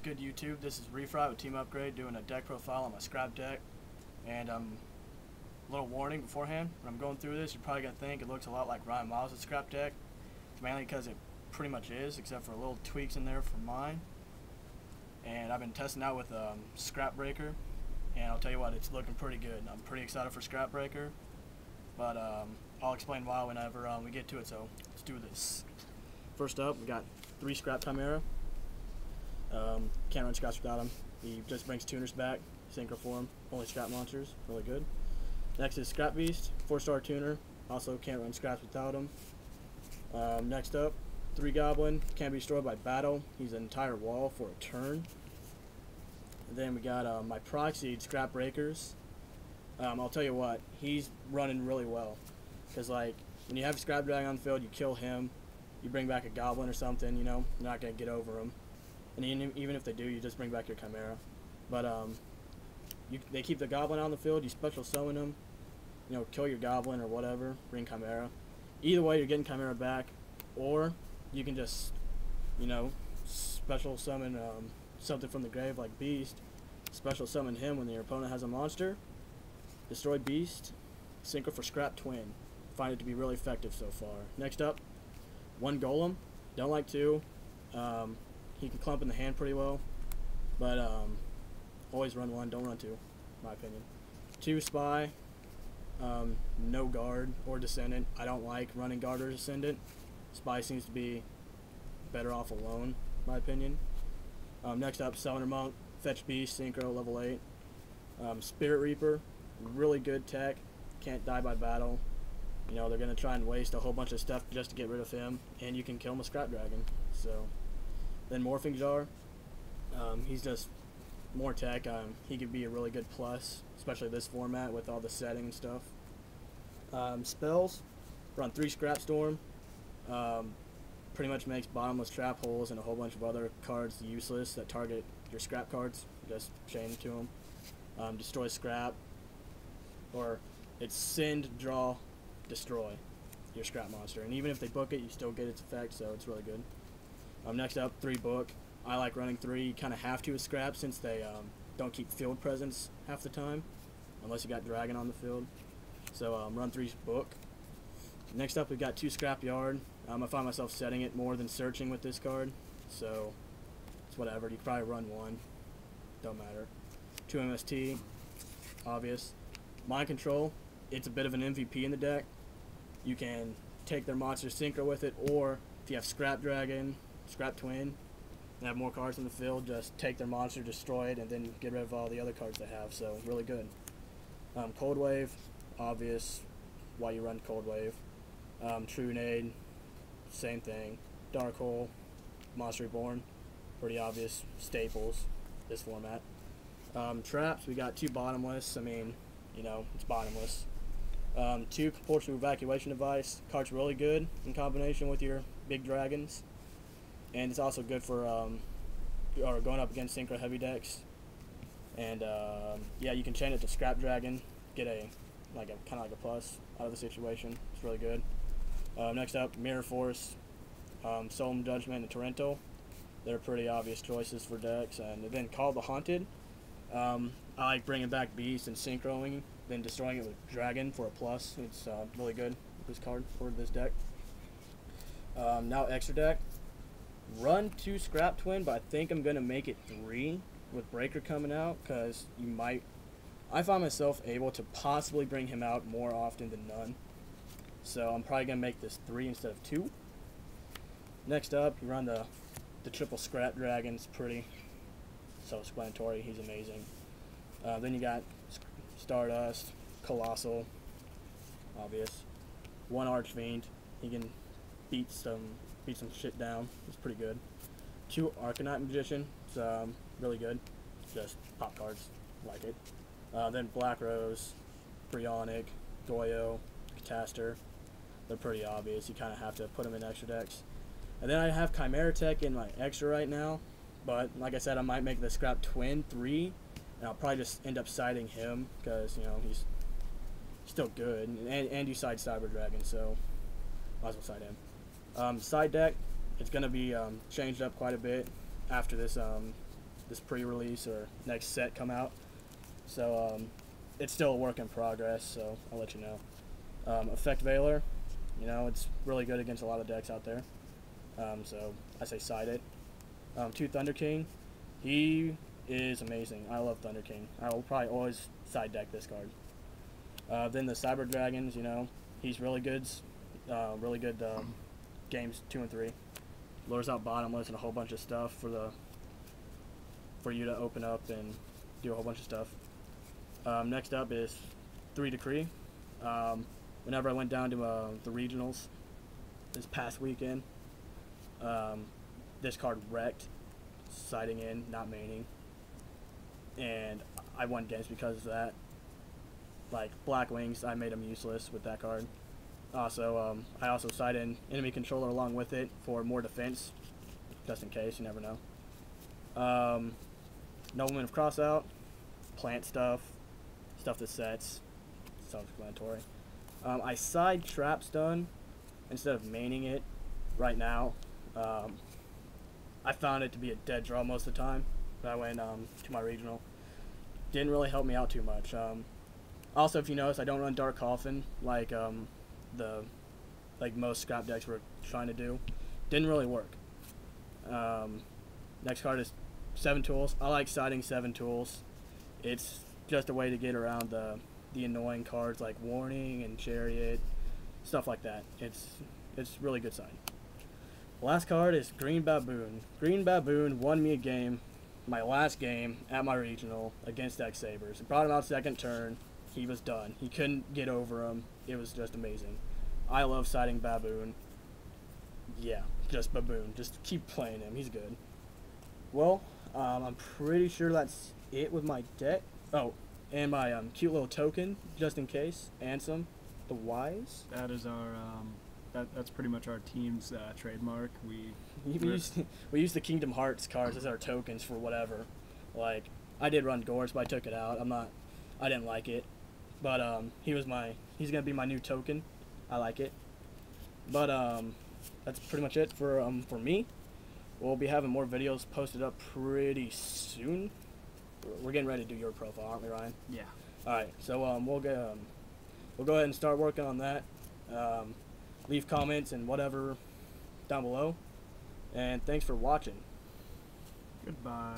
good YouTube? This is Refry with Team Upgrade doing a deck profile on my scrap deck. And a little warning beforehand, when I'm going through this, you're probably going to think it looks a lot like Ryan Miles' scrap deck. It's mainly because it pretty much is, except for little tweaks in there for mine. And I've been testing out with Scrap Breaker, and I'll tell you what, it's looking pretty good. I'm pretty excited for Scrap Breaker, but I'll explain why whenever we get to it, so let's do this. First up, we got 3 Scrap Chimera. Can't run scraps without him. He just brings tuners back, synchro form, only scrap monsters, really good. Next is Scrap Beast, 4-star tuner, also can't run scraps without him. Next up, 3 Goblin, can't be destroyed by battle. He's an entire wall for a turn. And then we got my Proxied Scrap Breakers. I'll tell you what, he's running really well. Because like, when you have a Scrap Dragon on the field, you kill him, you bring back a Goblin or something, you know, you're not going to get over him. And even if they do, you just bring back your Chimera. But they keep the Goblin on the field, you special summon them, you know, kill your Goblin or whatever, bring Chimera. Either way, you're getting Chimera back, or you can just, you know, special summon something from the grave like Beast, special summon him when your opponent has a monster, destroy Beast, synchro for Scrap Twin. Find it to be really effective so far. Next up, 1 Golem, don't like 2. He can clump in the hand pretty well, but always run 1, don't run 2, in my opinion. 2 Spy, no Guard or Descendant. I don't like running Guard or Descendant. Spy seems to be better off alone, in my opinion. Next up, Summoner Monk, Fetch Beast, Synchro, level 8. Spirit Reaper, really good tech, can't die by battle. You know, they're going to try and waste a whole bunch of stuff just to get rid of him, and you can kill him with Scrap Dragon. So, then Morphing Jar, he's just more tech. He could be a really good plus, especially this format with all the setting and stuff. Spells, run 3 Scrap Storm, pretty much makes bottomless trap holes and a whole bunch of other cards useless that target your scrap cards. Just chain to them. Destroy scrap, or it's send, draw, destroy your scrap monster, and even if they book it, you still get its effect, so it's really good. Next up, 3 Book. I like running 3. You kind of have to with scrap since they don't keep field presence half the time, unless you got Dragon on the field. So run 3 Book. Next up, we've got 2 Scrap Yard. I find myself setting it more than searching with this card, so it's whatever. You can probably run 1, don't matter. 2 MST, obvious. Mind Control, it's a bit of an MVP in the deck. You can take their monster synchro with it, or if you have Scrap Dragon, Scrap Twin, and have more cards in the field, just take their monster, destroy it, and then get rid of all the other cards they have, so really good. Cold Wave, obvious why you run Cold Wave. True Nade, same thing. Dark Hole, Monster Reborn, pretty obvious staples, this format. Traps, we got 2 Bottomless, I mean, you know, it's bottomless. 2 Compulsory Evacuation Device, card's really good in combination with your big dragons. And it's also good for or going up against Synchro heavy decks. And yeah, you can chain it to Scrap Dragon, get a kind of like a plus out of the situation. It's really good. Next up, Mirror Force, Solemn Judgment, and Torrential. They're pretty obvious choices for decks. And then Call the Haunted. I like bringing back Beast and synchroing, then destroying it with Dragon for a plus. It's really good, this card for this deck. Now extra deck. Run 2 Scrap Twin, but I think I'm going to make it 3 with Breaker coming out, because you might... I find myself able to possibly bring him out more often than none. So I'm probably going to make this 3 instead of 2. Next up, you run the triple Scrap Dragon. It's pretty self-explanatory. He's amazing. Then you got Stardust, Colossal, obvious. 1 Archfiend. He can beat some shit down. It's pretty good. 2 Arcanite Magician. It's really good. Just pop cards, like it. Then Black Rose, Brionic, Goyo, Catastor. They're pretty obvious. You kind of have to put them in extra decks. And then I have Chimera Tech in my extra right now. But like I said, I might make the Scrap Twin 3, and I'll probably just end up siding him because, you know, he's still good. And you side Cyber Dragon, so might as well side him. Side deck, it's going to be changed up quite a bit after this this pre-release or next set come out. So it's still a work in progress. So I'll let you know. Effect Veiler, you know, it's really good against a lot of decks out there. So I say side it. 2 Thunder King, he is amazing. I love Thunder King. I will probably always side deck this card. Then the Cyber Dragons, you know, he's really good. Really good games 2 and 3. Lures out Bottomless and a whole bunch of stuff for you to open up and do a whole bunch of stuff. Next up is 3 Decree. Whenever I went down to the regionals this past weekend, this card wrecked, siding in, not maining, and I won games because of that. Like Black Wings, I made them useless with that card. Also, I also side in enemy controller along with it for more defense, just in case, you never know. Nobleman of Crossout, plant stuff that sets, self-explanatory. I side Trap Stun instead of maining it right now. I found it to be a dead draw most of the time when I went to my regional. Didn't really help me out too much. Also, if you notice, I don't run Dark Coffin like most scrap decks were trying to do. Didn't really work. Next card is 7 Tools. I like siding 7 Tools. It's just a way to get around the annoying cards like Warning and Chariot, stuff like that. It's really good siding. Last card is Green Baboon. Green Baboon won me a game, my last game at my regional against X Sabers. I brought him out second turn. He was done. He couldn't get over him. It was just amazing. I love siding Baboon. Yeah, just Baboon. Just keep playing him. He's good. Well, I'm pretty sure that's it with my deck. Oh, and my cute little token, just in case. Ansem, the Wise. That is our that's pretty much our team's trademark. We use the Kingdom Hearts cards as our tokens for whatever. Like I did run Gorse, but I took it out. I didn't like it. But he's gonna be my new token. I like it. But that's pretty much it for me. We'll be having more videos posted up pretty soon. We're getting ready to do your profile, aren't we, Ryan? Yeah. All right. So we'll go ahead and start working on that. Leave comments and whatever down below. And thanks for watching. Goodbye.